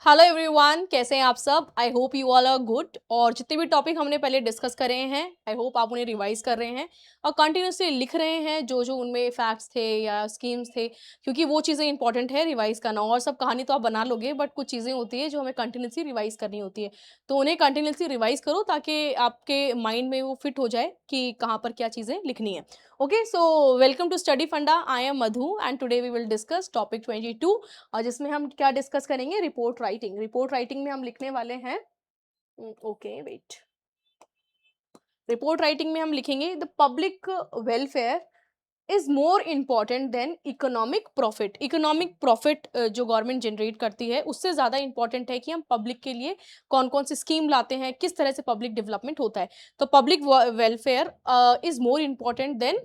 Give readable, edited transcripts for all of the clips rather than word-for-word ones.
Hello everyone, कैसे हैं आप सब। I hope you all are good. और जितने भी टॉपिक हमने पहले डिस्कस करे हैं, आई होप आप उन्हें रिवाइज कर रहे हैं और कंटिन्यूसली लिख रहे हैं जो जो उनमें फैक्ट्स थे या स्कीम्स थे, क्योंकि वो चीज़ें इंपॉर्टेंट है रिवाइज करना। और सब कहानी तो आप बना लोगे, बट कुछ चीज़ें होती है जो हमें कंटिन्यूसली रिवाइज करनी होती है, तो उन्हें कंटिन्यूसली रिवाइज करो ताकि आपके माइंड में वो फिट हो जाए कि कहाँ पर क्या चीज़ें लिखनी है। Okay, so welcome to study funda. I am Madhu and today we will discuss topic 22, और जिसमें हम क्या डिस्कस करेंगे, रिपोर्ट राइटिंग। रिपोर्ट राइटिंग में हम लिखने वाले हैं, ओके वेट, रिपोर्ट राइटिंग में हम लिखेंगे the public welfare is more important then economic profit. Economic profit जो गवर्नमेंट जनरेट करती है उससे ज़्यादा इंपॉर्टेंट है कि हम पब्लिक के लिए कौन कौन सी स्कीम लाते हैं, किस तरह से पब्लिक डेवलपमेंट होता है। तो public welfare is more important than,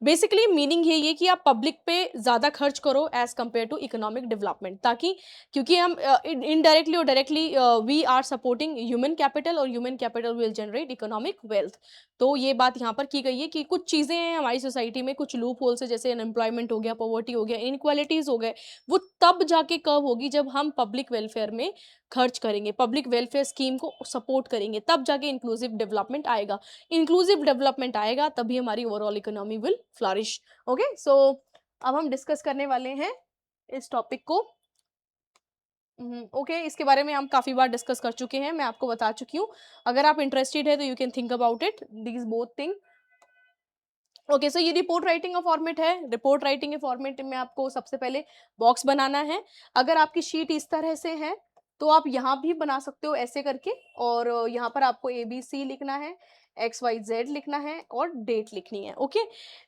basically meaning यही है कि आप पब्लिक पे ज़्यादा खर्च करो as compare to economic development, ताकि क्योंकि हम इनडायरेक्टली और directly we are supporting human capital, और human capital will generate economic wealth. तो ये बात यहाँ पर की गई है कि कुछ चीज़ें हैं हमारी सोसाइटी में, कुछ लूप होल्स है, जैसे अनएम्प्लॉयमेंट हो गया, पॉवर्टी हो गया, इनक्वालिटीज़ हो गए, वो तब जाके कब होगी जब हम पब्लिक वेलफेयर में खर्च करेंगे, पब्लिक वेलफेयर स्कीम को सपोर्ट करेंगे, तब जाके इंक्लूसिव डेवलपमेंट आएगा। इंक्लूसिव डेवलपमेंट आएगा तभी हमारी overall economy will flourish. Okay, so अब हम डिस्कस करने वाले हैं इस टॉपिक को। ओके, इसके बारे में हम काफ़ी बार डिस्कस कर चुके हैं, मैं आपको बता चुकी हूँ। अगर आप इंटरेस्टेड है तो you can think about it, these both thing. Okay, so ये रिपोर्ट राइटिंग का फॉर्मेट है। रिपोर्ट राइटिंग के फॉर्मेट में आपको सबसे पहले बॉक्स बनाना है। अगर आपकी शीट इस तरह से है तो आप यहाँ भी बना सकते हो ऐसे करके, और यहाँ पर आपको ABC लिखना है, XYZ लिखना है और डेट लिखनी है। ओके,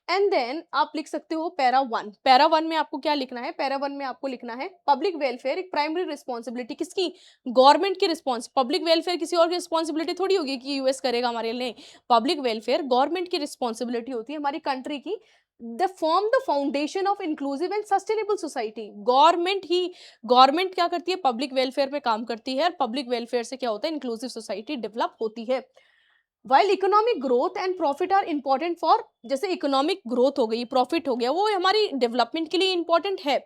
एंड देन आप लिख सकते हो पैरा 1। पैरा 1 में आपको क्या लिखना है, पैरा 1 में आपको लिखना है पब्लिक वेलफेयर एक प्राइमरी रिस्पॉन्सिबिलिटी किसकी, गवर्नमेंट की रिस्पॉन्स। पब्लिक वेलफेयर किसी और की रिस्पॉन्सिबिलिटी थोड़ी होगी कि यूएस करेगा हमारे लिए। पब्लिक वेलफेयर गवर्नमेंट की रिस्पॉन्सिबिलिटी होती है हमारी कंट्री की। The form the foundation of inclusive and sustainable society. Government क्या करती है, पब्लिक वेलफेयर पे काम करती है, और पब्लिक वेलफेयर से क्या होता है, इंक्लूसिव सोसाइटी डेवलप होती है। While economic growth and profit are important for, जैसे इकोनॉमिक ग्रोथ हो गई, प्रॉफिट हो गया, वो हमारी डेवलपमेंट के लिए इंपॉर्टेंट है,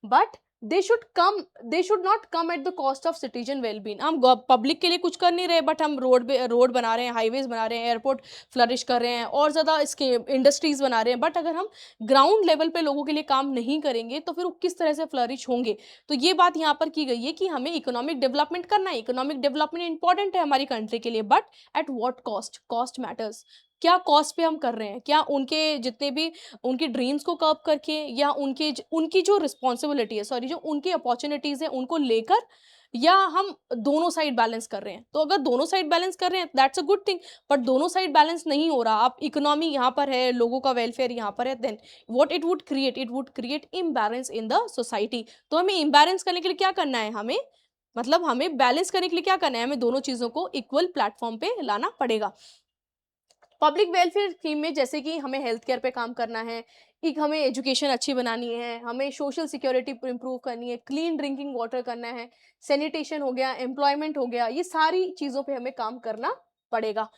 but they should not come at the cost of citizen wellbeing. हम पब्लिक के लिए कुछ कर नहीं रहे, बट हम रोड बना रहे हैं, हाईवेज बना रहे हैं, एयरपोर्ट फ्लरिश कर रहे हैं, और ज़्यादा इसके इंडस्ट्रीज बना रहे हैं, बट अगर हम ग्राउंड लेवल पे लोगों के लिए काम नहीं करेंगे तो फिर वो किस तरह से फ्लरिश होंगे। तो ये बात यहाँ पर की गई है कि हमें इकोनॉमिक डेवलपमेंट करना है, इकोनॉमिक डेवलपमेंट इंपॉर्टेंट है हमारी कंट्री के लिए, but at what cost, cost matters. क्या कॉस्ट पे हम कर रहे हैं, क्या उनके जितने भी उनकी ड्रीम्स को कर्व करके, या उनकी जो रिस्पॉन्सिबिलिटी है, सॉरी, जो उनकी अपॉर्चुनिटीज है उनको लेकर, या हम दोनों साइड बैलेंस कर रहे हैं। तो अगर दोनों साइड बैलेंस कर रहे हैं that's a good thing, but दोनों साइड बैलेंस नहीं हो रहा, आप इकोनॉमी यहाँ पर है, लोगों का वेलफेयर यहाँ पर है, then what it would create imbalance in the society. तो हमें इम्बैलेंस करने के लिए क्या करना है, हमें मतलब हमें बैलेंस करने के लिए क्या करना है, हमें दोनों चीज़ों को इक्वल प्लेटफॉर्म पे लाना पड़ेगा। पब्लिक वेलफेयर स्कीम में जैसे कि हमें हेल्थ केयर पे काम करना है, एक हमें एजुकेशन अच्छी बनानी है, हमें सोशल सिक्योरिटी इंप्रूव करनी है, क्लीन ड्रिंकिंग वाटर करना है, सैनिटेशन हो गया, एम्प्लॉयमेंट हो गया, ये सारी चीज़ों पे हमें काम करना पड़ेगा।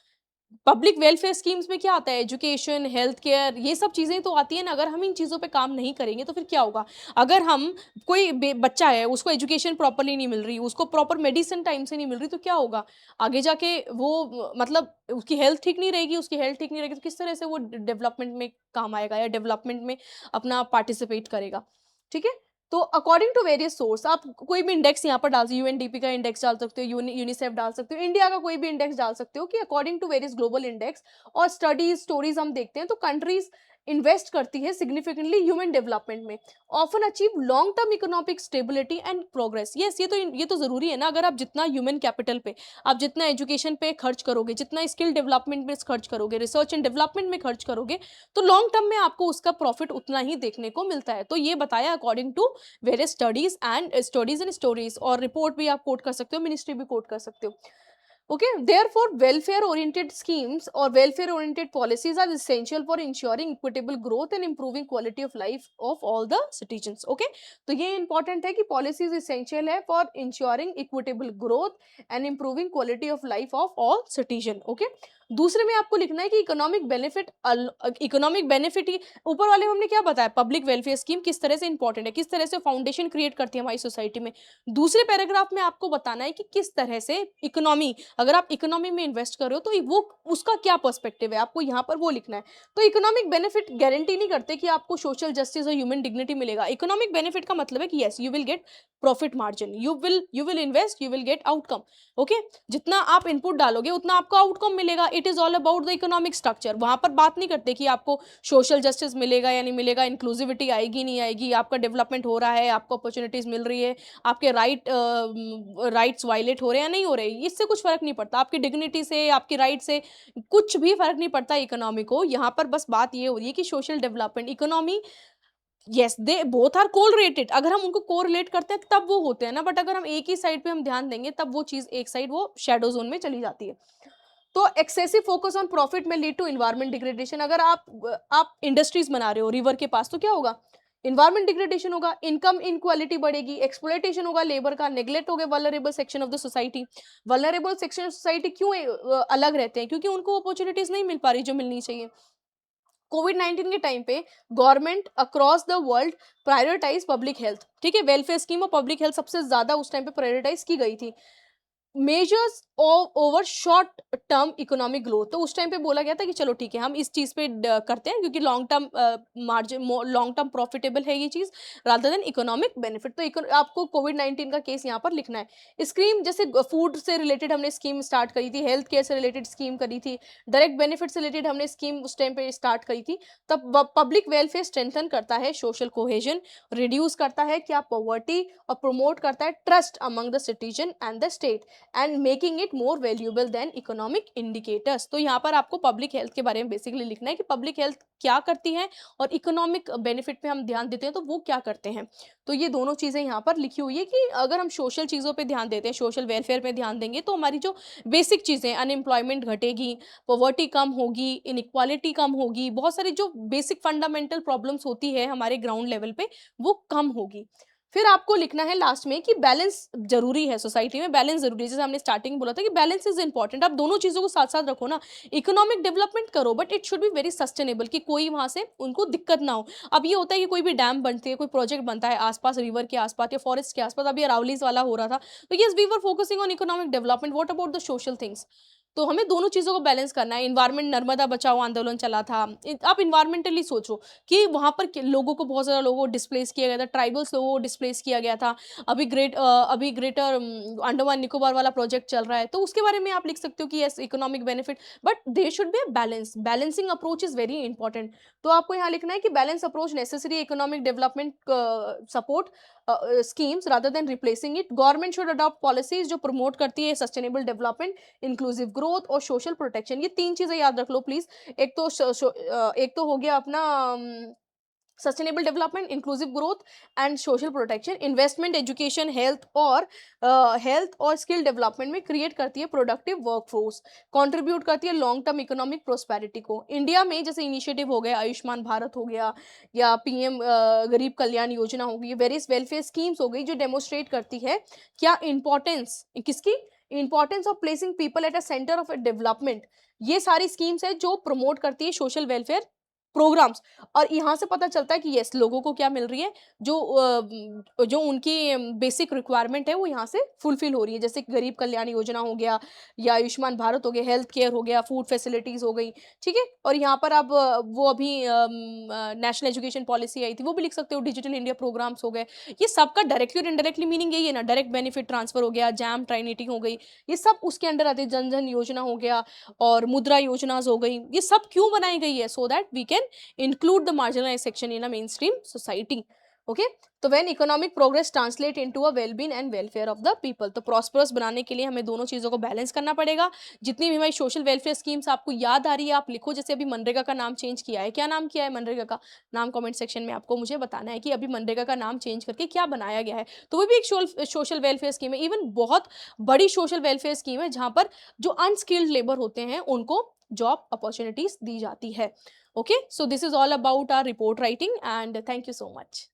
पब्लिक वेलफेयर स्कीम्स में क्या आता है, एजुकेशन, हेल्थ केयर, ये सब चीज़ें तो आती है ना। अगर हम इन चीज़ों पे काम नहीं करेंगे तो फिर क्या होगा। अगर हम कोई बच्चा है, उसको एजुकेशन प्रॉपरली नहीं मिल रही, उसको प्रॉपर मेडिसिन टाइम से नहीं मिल रही, तो क्या होगा आगे जाके, वो मतलब उसकी हेल्थ ठीक नहीं रहेगी, उसकी हेल्थ ठीक नहीं रहेगी तो किस तरह से वो डेवलपमेंट में काम आएगा या डेवलपमेंट में अपना पार्टिसिपेट करेगा। ठीक है, तो अकॉर्डिंग टू वेरियस सोर्स आप कोई भी इंडेक्स यहाँ पर डाल सकते हो, यूएनडीपी का इंडेक्स डाल सकते हो, यूनिसेफ डाल सकते हो, इंडिया का कोई भी इंडेक्स डाल सकते हो, कि according to various global index और स्टडीज स्टोरीज हम देखते हैं तो कंट्रीज इन्वेस्ट करती है सिग्निफिकेंटली ह्यूमन डेवलपमेंट में, often achieve long term economic stability and progress. Yes, ये तो जरूरी है ना। अगर आप जितना ह्यूमन कैपिटल पे, आप जितना एजुकेशन पे खर्च करोगे, जितना स्किल डेवलपमेंट में खर्च करोगे, रिसर्च एंड डेवलपमेंट में खर्च करोगे, तो लॉन्ग टर्म में आपको उसका प्रॉफिट उतना ही देखने को मिलता है। तो ये बताया according to various studies and stories, और रिपोर्ट भी आप कोट कर सकते हो, मिनिस्ट्री भी कोट कर सकते हो। Okay, therefore, welfare-oriented schemes or welfare-oriented policies are essential for ensuring equitable growth and improving quality of life of all the citizens. Okay, तो ये important है कि policies essential है for ensuring equitable growth and improving quality of life of all citizen. Okay, दूसरे में आपको लिखना है कि इकोनॉमिक बेनिफिट ही ऊपर वाले में हमने क्या बताया, पब्लिक वेलफेयर स्कीम किस तरह से इंपॉर्टेंट है, किस तरह से फाउंडेशन क्रिएट करती है हमारी सोसाइटी में। दूसरे पैराग्राफ में आपको बताना है कि किस तरह से इकोनॉमी, अगर आप इकोनॉमी में इन्वेस्ट कर रहे हो तो वो उसका क्या पर्सपेक्टिव है, आपको यहाँ पर वो लिखना है। तो इकोनॉमिक बेनिफिट गारंटी नहीं करते कि आपको सोशल जस्टिस और ह्यूमन डिग्निटी मिलेगा। इकोनॉमिक बेनिफिट का मतलब है कि yes, you will get profit margin, you will invest, you will get outcome. Okay, जितना आप इनपुट डालोगे उतना आपको आउटकम मिलेगा। It is all about the economic structure. वहां पर बात नहीं करते कि आपको सोशल जस्टिस मिलेगा या नहीं मिलेगा, इंक्लूसिविटी आएगी नहीं आएगी, आपका डेवलपमेंट हो रहा है, आपको अपॉर्चुनिटीज मिल रही है, आपके राइट्स वायलेट हो रहे हैं या नहीं हो रहे, इससे कुछ फर्क नहीं पड़ता। आपकी डिग्निटी से, आपकी राइट से कुछ भी फर्क नहीं पड़ता इकोनॉमी को। यहाँ पर बस बात ये हो रही है कि social development, economy, yes they both are correlated. अगर हम उनको कोरिलेट करते हैं तब वो होते हैं ना, बट अगर हम एक ही साइड पे हम ध्यान देंगे तब वो चीज एक साइड वो शेडो जोन में चली जाती है। तो एक्सेसिव फोकस ऑन प्रॉफिट में लीड टू इन्वायरमेंट डिग्रेडेशन। अगर आप इंडस्ट्रीज बना रहे हो रिवर के पास तो क्या होगा, इन्वायरमेंट डिग्रेडेशन होगा, इनकम इनक्वालिटी बढ़ेगी, एक्सप्लॉयटेशन होगा लेबर का, नेग्लेक्ट हो गया vulnerable section of the society. Vulnerable section of society क्यों अलग रहते हैं, क्योंकि उनको अपॉर्चुनिटीज नहीं मिल पा रही जो मिलनी चाहिए। कोविड-19 के टाइम पे government across the world prioritise public health, ठीक है, वेलफेयर स्कीम और पब्लिक हेल्थ सबसे ज्यादा उस टाइम पे प्रायोरिटाइज की गई थी। Measures over short term economic growth, तो उस टाइम पे बोला गया था कि चलो ठीक है हम इस चीज पे करते हैं क्योंकि long term margin, long term profitable है ये चीज रादर देन इकोनॉमिक बेनिफिट। तो आपको कोविड-19 का केस यहाँ पर लिखना है। स्कीम जैसे फूड से रिलेटेड हमने स्कीम स्टार्ट करी थी, हेल्थ केयर से रिलेटेड स्कीम करी थी, डायरेक्ट बेनिफिट से रिलेटेड हमने स्कीम उस टाइम पे स्टार्ट करी थी। तब पब्लिक वेलफेयर स्ट्रेंथन करता है सोशल कोहेजन, रिड्यूस करता है क्या, पॉवर्टी, और प्रमोट करता है trust among the citizen and the state and making it more valuable then economic indicators. तो यहाँ पर आपको पब्लिक हेल्थ के बारे में बेसिकली लिखना है कि पब्लिक हेल्थ क्या करती है और इकोनॉमिक बेनिफिट पे हम ध्यान देते हैं तो वो क्या करते हैं। तो ये दोनों चीजें यहाँ पर लिखी हुई है कि अगर हम सोशल चीजों पे ध्यान देते हैं, सोशल वेलफेयर पे ध्यान देंगे तो हमारी जो बेसिक चीजें, अनएम्प्लॉयमेंट घटेगी, पॉवर्टी कम होगी, इनइक्वालिटी कम होगी, बहुत सारी जो बेसिक फंडामेंटल प्रॉब्लम्स होती है हमारे ग्राउंड लेवल पे वो कम होगी। फिर आपको लिखना है लास्ट में कि बैलेंस जरूरी है, सोसाइटी में बैलेंस जरूरी है। जैसे हमने स्टार्टिंग में बोला था कि बैलेंस इज इंपॉर्टेंट, आप दोनों चीजों को साथ साथ रखो ना। इकोनॉमिक डेवलपमेंट करो but it should be very sustainable, कि कोई वहां से उनको दिक्कत ना हो। अब ये होता है कि कोई भी डैम बनती है, कोई प्रोजेक्ट बनता है आसपास रिवर के आसपास या फॉरेस्ट के आसपास, अभी अरावलीज वाला हो रहा था, तो yes we were focusing on economic development, what about the social things. तो हमें दोनों चीजों को बैलेंस करना है। इन्वायरमेंट, नर्मदा बचाओ आंदोलन चला था, आप इन्वायरमेंटली सोचो कि वहां पर लोगों को, बहुत ज्यादा लोगों को डिस्प्लेस किया गया था, ट्राइबल्स लोगों को डिस्प्लेस किया गया था। अभी ग्रेटर अंडमान निकोबार वाला प्रोजेक्ट चल रहा है, तो उसके बारे में आप लिख सकते हो कि yes economic benefit, but there should be a balance, balancing approach is very important. तो आपको यहाँ लिखना है कि balance approach necessary economic development support schemes rather than replacing it. Government should adopt policies जो प्रमोट करती है सस्टेनेबल डेवलपमेंट, इंक्लूसिव ग्रोथ और सोशल प्रोटेक्शन। ये तीन चीजें याद रख लो प्लीज। एक तो हो गया अपना sustainable development, inclusive growth and social protection. Investment education, health और स्किल डेवलपमेंट में क्रिएट करती है प्रोडक्टिव वर्कफोर्स, कंट्रीब्यूट करती है लॉन्ग टर्म इकोनॉमिक प्रोस्पेरिटी को। इंडिया में जैसे इनिशिएटिव हो गया आयुष्मान भारत हो गया या पीएम गरीब कल्याण योजना हो गई, वेरियस वेलफेयर स्कीम्स हो गई जो डेमोस्ट्रेट करती है क्या इंपॉर्टेंस, किसकी importance of placing people at a centre of development. ये सारी स्कीम्स है जो प्रमोट करती है सोशल वेलफेयर प्रोग्राम्स। और यहाँ से पता चलता है कि यस लोगों को क्या मिल रही है, जो उनकी बेसिक रिक्वायरमेंट है वो यहाँ से फुलफिल हो रही है। जैसे गरीब कल्याण योजना हो गया या आयुष्मान भारत हो गया, हेल्थ केयर हो गया, फूड फैसिलिटीज हो गई, ठीक है। और यहाँ पर आप वो अभी नेशनल एजुकेशन पॉलिसी आई थी वो भी लिख सकते हो, डिजिटल इंडिया प्रोग्राम्स हो गए। ये सबका डायरेक्टली और इनडायरेक्टली मीनिंग यही है ना, डायरेक्ट बेनिफिट ट्रांसफर हो गया, जैम ट्राइनिटी हो गई, ये सब उसके अंडर आते हैं। जन धन योजना हो गया और मुद्रा योजनाज हो गई। ये सब क्यों बनाई गई है, so that we can include the marginalized section in a mainstream society. Okay, तो when economic progress translate into a well-being and welfare of the people, तो prosperous बनाने के लिए हमें दोनों चीजों को बैलेंस करना पड़ेगा। जितनी भी हमारी सोशल वेलफेयर स्कीम्स आपको याद आ रही है आप लिखो। जैसे अभी मनरेगा का नाम चेंज किया है, क्या नाम किया है मनरेगा का नाम, कमेंट सेक्शन में आपको मुझे बताना है कि अभी मनरेगा का नाम चेंज करके क्या बनाया गया है। तो वो भी एक सोशल वेलफेयर स्कीम है, इवन बहुत बड़ी सोशल वेलफेयर स्कीम है जहां पर जो अनस्किल्ड लेबर होते हैं उनको जॉब अपॉर्चुनिटीज दी जाती है। Okay, so this is all about our report writing and thank you so much.